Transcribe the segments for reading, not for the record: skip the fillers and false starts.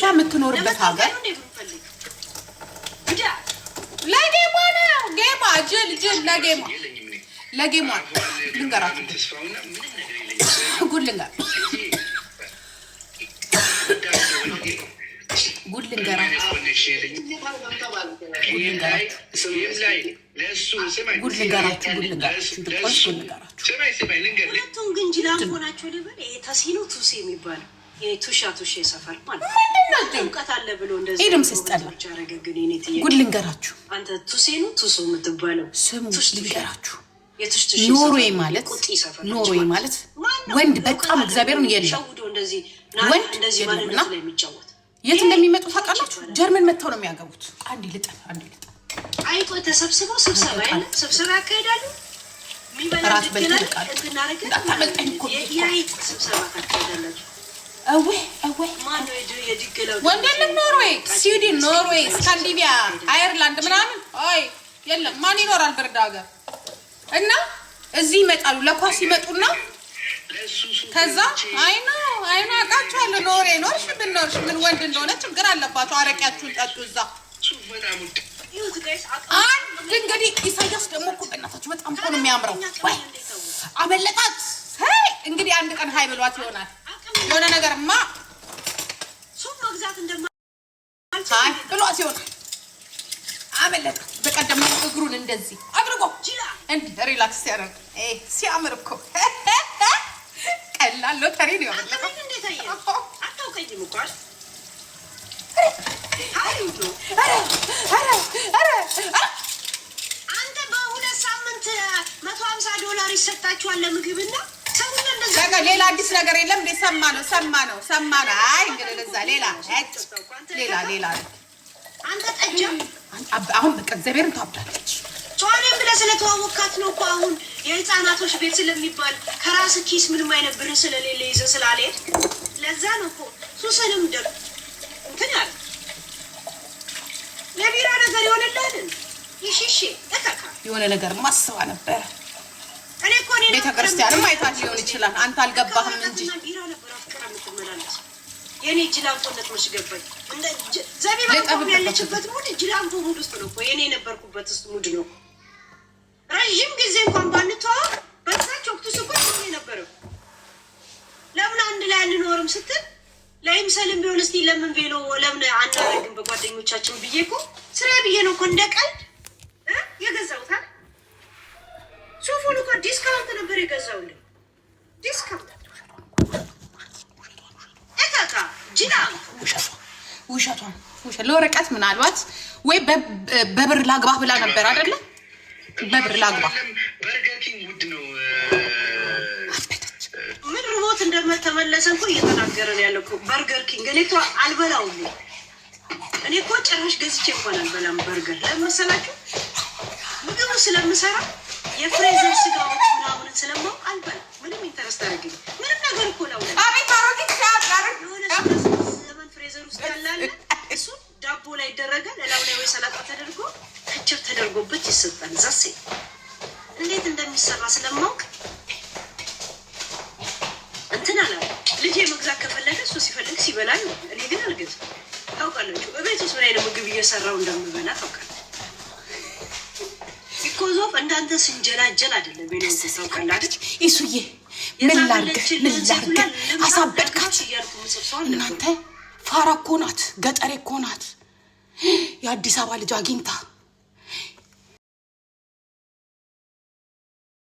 የምትኖርበት ሀገር ለጌማ ነው ጌማ ጅል ለጌማ ልንገራችሁ ጉድ ልንገራችሁ ሁለቱም ግን ጅላንፎ ናቸው ልበል። ይሄ ተሲኖ ቱሴ የሚባለው የቱሻ ሰፈር ማለት ነው። እውቀት አለ ብሎ እንደዚህ ሄድም ሲስጠላ ጉድ ልንገራችሁ። አንተ ቱሴ ነው ቱሶ የምትባለው ስሙ ልንገራችሁ። ኖርዌይ ማለት ወንድ በጣም እግዚአብሔርን የለም ወንድ የለምና የት እንደሚመጡ ታውቃላችሁ? ጀርመን መጥተው ነው የሚያገቡት። አንዴ ልጠን አይቆ ተሰብስበው ስብሰባ አይደል? ስብሰባ ያካሄዳሉ። ራት በልተቃል እንዳታመልጠኝ እኮ የአይጥ ስብሰባ ታካሄዳላችሁ። ወንደልም ኖርዌይ፣ ስዊድን፣ ኖርዌይ፣ ስካንዲቪያ፣ አየርላንድ ምናምን አይ የለም። ማን ይኖራል ብርድ ሀገር? እና እዚህ ይመጣሉ ለኳስ ይመጡና ከዛ አይና አውቃችኋለሁ። ኖርሽ ብንኖርሽ ምን ወንድ እንደሆነ ችግር አለባቸው። አረቂያችሁን ጠጡ እዛ። አንድ እንግዲህ ኢሳያስ ደግሞ እኮ በእናታችሁ በጣም እኮ ነው የሚያምረው። ወይ አመለጣት። እንግዲህ አንድ ቀን ሀይ ብሏት ይሆናል የሆነ ነገርማ ሀይ ብሏት ይሆናል። አመለጣት። በቀደም እግሩን እንደዚህ አድርጎ እንዲህ ሪላክስ ሲያደርግ ሲያምር እኮ ቀላል ሎተሪ ነው ያመለጠው። አንተ በሁለት ሳምንት $150 ይሰጣችኋል ለምግብና ሌላ አዲስ ነገር የለም እንዴ? ሰማ ነው። አይ እንግዲህ ለዛ ሌላ አንተ ጠጃ አሁን በቃ እግዚአብሔርን ታብዳለች። ቷኔም ብለህ ስለተዋወቃት ነው እኮ አሁን የህፃናቶች ቤት ስለሚባል ከራስ ኪስ ምንም አይነት ብር ስለሌለ ይዘህ ስላልሄድ ለዛ ነው እኮ ሱሰንም ደግ እንትን ያለ ለቢራ ነገር ይሆንልሃል። ይሽሽ እተካ የሆነ ነገር ማስባ ነበር። እኔ እኮ እኔ ቤተክርስቲያንም አይታት ሊሆን ይችላል። አንተ አልገባህም እንጂ ቢራ ነበር አፍቅራ የምትመላለስ የኔ ጅላንፎነት መች ገባኝ። እንደ ዘቢባ ቆም ያለችበት ሙድ ጅላንፎ ሙድ ውስጥ ነው እኮ የኔ የነበርኩበት ውስጥ ሙድ ነው። ረዥም ጊዜ እንኳን ባንተዋወቅ በዛች ወቅቱ ስቆይ ምን ነበረው? ለምን አንድ ላይ አንኖርም ስትል ለምሳሌም ቢሆን እስቲ ለምን ቬሎ ለምን አናረግም በጓደኞቻችን ብዬ እኮ ስራ ብዬ ነው እኮ እንደቀልድ የገዛሁት አይደል? ሱፉን እኮ ዲስካውንት ነበር የገዛሁልኝ። ዲስካውንት እታታ ጅላም ውሸቷን ለወረቀት ምናልባት ወይ በብር ላግባህ ብላ ነበር አይደለ? በብር ላግባህ በርገር ኪንግ ውድ ነው። ምን ሮቦት እንደተመለሰ እኮ እየተናገረን ያለው እኮ በርገር ኪንግ እኔ እኮ አልበላውም። እኔ እኮ ጭራሽ ገዝቼ እንኳን አልበላም በርገር። ለምን መሰላችሁ? ምግቡ ስለምሰራ የፍሬዘር ስጋዎች ምናምን ስለማውቅ አልበላም። ምንም ኢንተረስት አደረገኝ ምንም ነገር እኮ ነው። አቤት አሮጊት ሲያቀር የሆነ ዘመን ፍሬዘር ውስጥ ያላለ እሱ ዳቦ ላይ ይደረጋል። እላው ላይ ወይ ሰላጣ ተደርጎ ከቸር ተደርጎበት ይሰጣል። ዛሴ እንዴት እንደሚሰራ ስለማውቅ እንትን አለ። ልጄ መግዛት ከፈለገ እሱ ሲፈልግ ሲበላ ነው። እኔ ግን አልገዛም። ታውቃላችሁ በቤት ውስጥ ምን አይነት ምግብ እየሰራው እንደምበላ ታውቃለህ። ቢኮዝ እንዳንተ ስንጀላጀል አይደለም። እኔ ታውቃለህ አይደል? ኢሱዬ ምን ላድርግ አሳበድካት። እናንተ ፋራ እኮ ናት፣ ገጠሬ እኮ ናት። የአዲስ አበባ ልጅ አግኝታ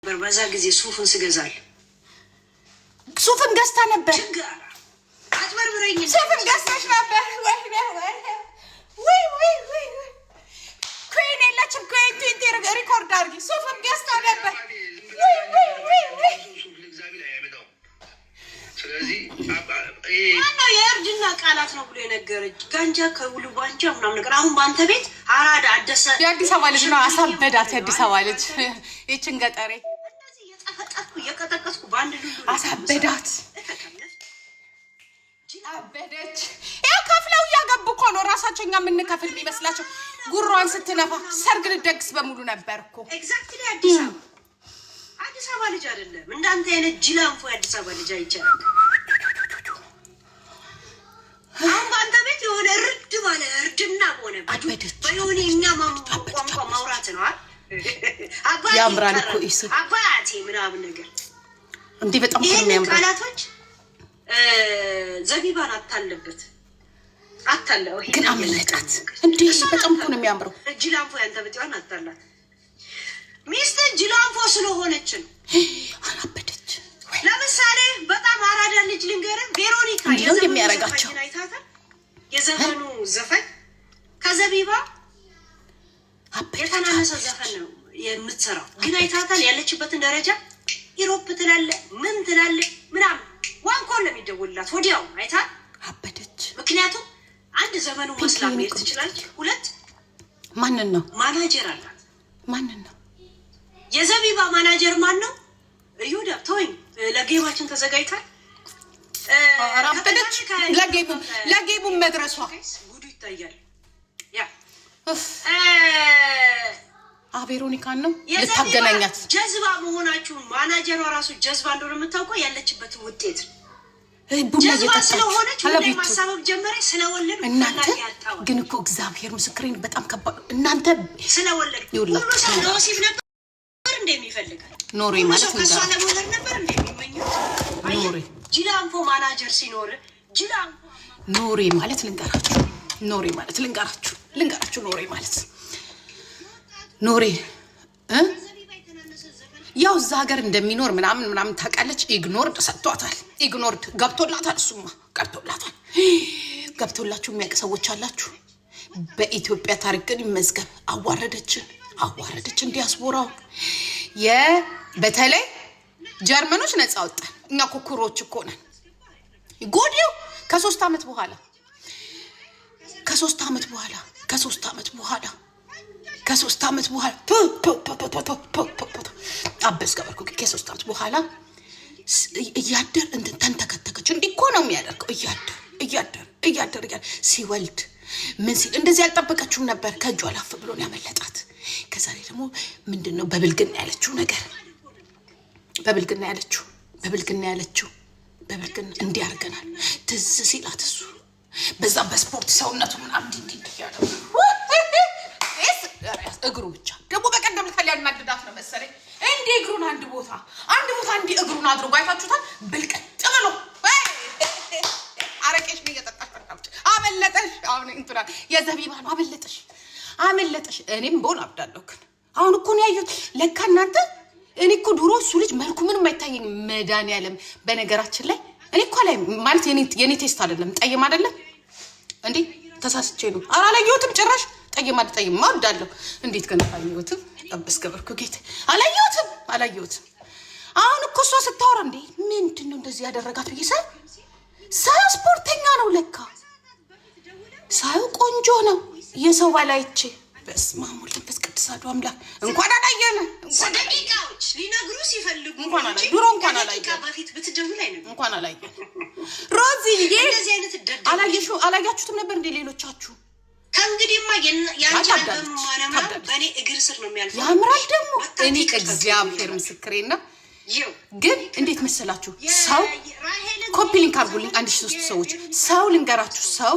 በዛ ጊዜ ሱፍን ስገዛል ሱፍን ገዝታ ነበር። አትበርብረኝ። ሱፍን ገዝታሽ ነበር ወይ ኩዊን የለችም። ኩዊን ሪኮርድ አድርጊ። ሱፍን ገዝታ ነበር ስለዚህ ማነው የእርድና ቃላት ነው ብሎ የነገረች? ጋንጃ ከውሉ ባንጃ ምናምን ነገር። አሁን በአንተ ቤት አራዳ አደሰ የአዲስ አበባ ልጅ ነው። አሳበዳት። የአዲስ አበባ ልጅ ይችን ገጠሬ እንደዚህ እየጠፈጠፍኩ እየቀጠቀስኩ በአንድ ሉሉ አሳበዳት። አበደች። ያው ከፍለው እያገቡ እኮ ነው። ራሳቸው እኛ የምንከፍል የሚመስላቸው። ጉሯን ስትነፋ ሰርግ ልደግስ በሙሉ ነበር እኮ። ኤግዛክትሊ አዲስ አበባ ልጅ አይደለም እንዳንተ አይነት ጅላንፎ የአዲስ አበባ ልጅ አይቻልም። አሁን በአንተ ቤት ሆነ በዮኒ እኛ ቋንቋ ማውራት ነው አባቴ ያምራል እኮ እሱ አባቴ ምናምን ነገር እንዴ በጣም የሚያምር ቃላቶች ዘቢባን አታለው ይሄ ግን አመለጣት እንዴ በጣም እኮ ነው የሚያምረው ጅላንፎ ያንተ ብቻዋን አታላት ሚስት ጅላንፎ ስለሆነች አላበደች ለምሳሌ በጣም አራዳ ልጅ ልንገር ቬሮኒካ የሚያረጋቸው የዘፈኑ ዘፈን ከዘቢባ የተናነሰ ዘፈን ነው የምትሰራው ግን አይታታል ያለችበትን ደረጃ ኢሮፕ ትላለ ምን ትላለ ምናምን ዋንኮን ለሚደውልላት ወዲያው አይታ አበደች ምክንያቱም አንድ ዘመኑ መስላም ትችላለች ሁለት ማንን ነው ማናጀር አላት ማንን ነው የዘቢባ ማናጀር ማን ነው ይሁዳ ቶይ ለጌማችን ተዘጋጅቷል አራበደች ለጌቡ መድረሷ ጉዱ ይታያል ያ ቬሮኒካን ነው ልታገናኛት ጀዝባ መሆናችሁ ማናጀሯ ራሱ ጀዝባ እንደሆነ የምታውቀው ያለችበት ውጤት ጀዝባ ስለሆነች ሁሌ ማሳበብ ጀመረ ስለወለዱ እናንተ ግን እኮ እግዚአብሔር ምስክሬን በጣም ከባድ እናንተ ስለወለዱ ሁሉ ሰው ለወሲብ ነበር እንደሚፈልጋል ኖሬ ማለት ከሷ ለመውለድ ነበር እንደሚመኘው ኖሬ ጅላንፎ ማናጀር ሲኖር ጅላንፎ ኖሬ ማለት ልንገራችሁ ኖሬ ማለት ኖሬ ያው እዛ ሀገር እንደሚኖር ምናምን ታውቃለች ኢግኖርድ ሰጥቷታል ኢግኖርድ ገብቶላታል እሱማ ገብቶላችሁ የሚያውቅ ሰዎች አላችሁ በኢትዮጵያ ታሪክ ግን ይመዝገብ አዋረደችን ዲያስፖራው በተለይ ጀርመኖች ነፃ ወጣን እኛ ኩኩሮች እኮ ነን ጎዲው ከ3 ዓመት በኋላ አበስ ገበርኩ ከ3 ዓመት በኋላ እያደር እንትን ተንተከተከች እንዲህ እኮ ነው የሚያደርገው እያደር ሲወልድ ምን ሲል እንደዚህ ያልጠበቀችውም ነበር ከእጇ አላፍ ብሎ ነው ያመለጣት ከዛ ላይ ደግሞ ምንድነው በብልግና ያለችው እንዲያርገናል ትዝ ሲላት እሱ በዛ በስፖርት ሰውነቱ ምናምን እንዲህ ያለው እግሩ ብቻ ደግሞ በቀደም ያናድዳት ነው መሰለኝ እንዴ እግሩን አንድ ቦታ እንዲ እግሩን አድርጎ አይታችሁታል ብልቀጥ ብሎ አረቄሽ ነው እየጠጣሽ አመለጠሽ አሁን እንትና የዘቢባ ነው አመለጠሽ እኔም ቦን አብዳለሁ ግን አሁን እኮ ነው ያዩት ለካ እናንተ እኔ እኮ ድሮ እሱ ልጅ መልኩ ምንም አይታየኝ መድኃኒዓለም በነገራችን ላይ እኔ እኮ ላይ ማለት የኔ ቴስት አይደለም ጠይም አይደለም እንዴ ተሳስቼ ነው አላየሁትም ጭራሽ ጠይም ማውዳለሁ እንዴት ከነፋየሁትም ጠብስ ገበርኩ ጌታ አላየሁትም አሁን እኮ እሷ ስታወራ እንዴ ምንድነው እንደዚህ ያደረጋት ይሰ ስፖርተኛ ነው ለካ ሳዩ ቆንጆ ነው የሰው ባላይቼ በስመ አብ ወወልድ ወመንፈስ ቅዱስ አሐዱ አምላክ እንኳን አላየነ ደቂቃዎች ሊነግሩ ሲፈልጉ እንኳን አላየነ በፊት ብትደውል አይነበር እንኳን አላየነ ሮዚዬ እንደዚህ አይነት አላያችሁትም ነበር እንደ ሌሎቻችሁ ከእንግዲህማ ያንቻለም ማለማ በእኔ እግር ስር ነው የሚያልፈው ያምራል ደግሞ እኔ እግዚአብሔር ምስክሬና ግን እንዴት መሰላችሁ ሰው ኮፒ ሊንክ አድርጉልኝ 1003 ሰዎች ሰው ልንገራችሁ ሰው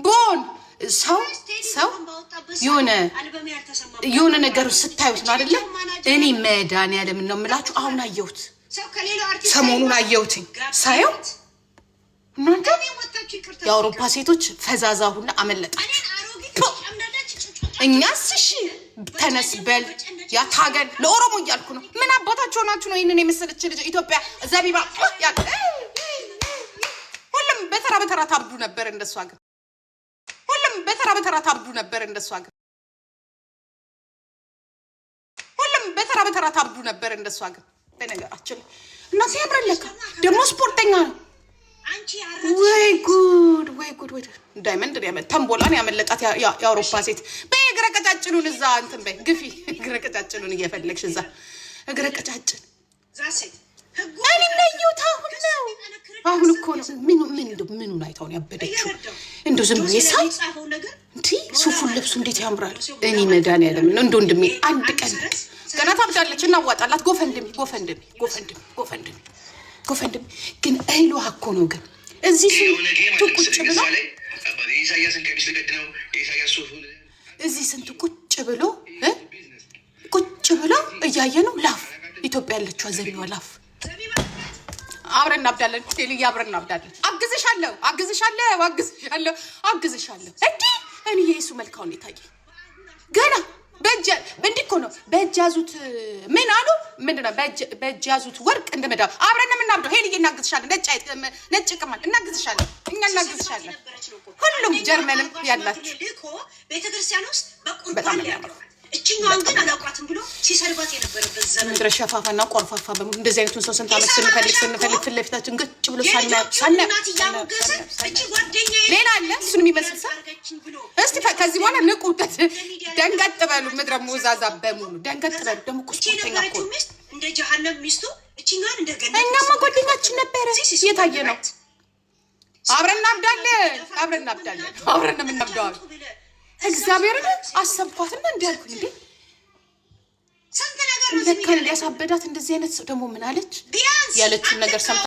ቦን ሰው የሆነ ነገር ስታዩት ነው አይደለ እኔ መድኃኒዓለም ነው የምላችሁ አሁን አየሁት ሰሞኑን አየሁትኝ ሳየው እናንተ የአውሮፓ ሴቶች ፈዛዛ ሁላ አመለጣችሁ እኛስ እሺ ተነስበል ያ ታገል ለኦሮሞ እያልኩ ነው ምን አባታቸው ናችሁ ነው ይሄንን የመሰለች ልጅ ኢትዮጵያ ዘቢባ ያ ሁሉም በተራ ታብዱ ነበር እንደሷ ግን በተራ ታብዱ ነበር እንደሷ ግን በነገራችን እና ሲያምርልካ ደግሞ ስፖርተኛ ነው ወይ ጉድ ዳይመንድ ያመጣ ተንቦላን ያመለጣት የአውሮፓ ሴት በእግረ ቀጫጭኑን እዛ እንትን በይ ግፊ እግረ ቀጫጭኑን እየፈለግሽ እዛ እግረ ቀጫጭን ዛሴት እኔ ለዩታ አሁን እኮ ነው ምኑን አይታው ነው ያበደችው እንደው ዝም ብዬ ሳይ እንዴ ሱፉን ለብሱ እንዴት ያምራል እኔ መድኃኒዓለም ነው እንደ ወንድሜ አንድ ቀን ገና ታብዳለች እናዋጣላት ጎፈንድም ግን አይሉ አኮ ነው ግን እዚህ ቁጭ ብሎ ኢሳያስን ከሚስ ልቀድ ነው ኢሳያስ ሱፉን እዚህ ስንት ቁጭ ብሎ እያየ ነው ላፍ ኢትዮጵያ ያለችው ዘቢባ ላፍ አብረን እናብዳለን ቴሊ አብረን እናብዳለን አግዝሻለሁ እኔ የሱ መልካው ነው ታየ ገና በእንዲኮ ነው በእጃዙት ምን አሉ ምንድነው በእጃዙት ወርቅ እንደመዳ አብረን እናብደው ሄሊ እናግዝሻለን ነጭ ቅማል እናግዝሻለን እኛ እናግዝሻለን ሁሉም ጀርመንም ያላችሁ ቤተክርስቲያን ውስጥ በቁርባን ያለው እቺኛውን ግን አላውቃትም ብሎ ሲሰርባት የነበረበት ዘመን ምድረ ሸፋፋና ቆርፋፋ በሙሉ እንደዚህ አይነቱን ሰው ስንት ዓመት ስንፈልግ ፊት ለፊታችን ግጭ ብሎ ሌላ አለ እሱን የሚመስል ሰው እስቲ ከዚህ በኋላ ንቁበት ደንገጥ በሉ ምድረ ሞዛዛ በሙሉ ደንገጥ በሉ ደግሞ ቁስቁተኛ እኮ እንደ ጀሃነም ሚስቱ እቺኛውን እንደገና እኛማ ጓደኛችን ነበረ የታየ ነው አብረን እናብዳለን እግዚአብሔር አሰብኳትና እንዲያልኩ እንዴ ሰንተ ነገር ለካ እንዲያሳበዳት እንደዚህ አይነት ሰው ደግሞ ምን አለች ያለችውን ነገር ሰምታ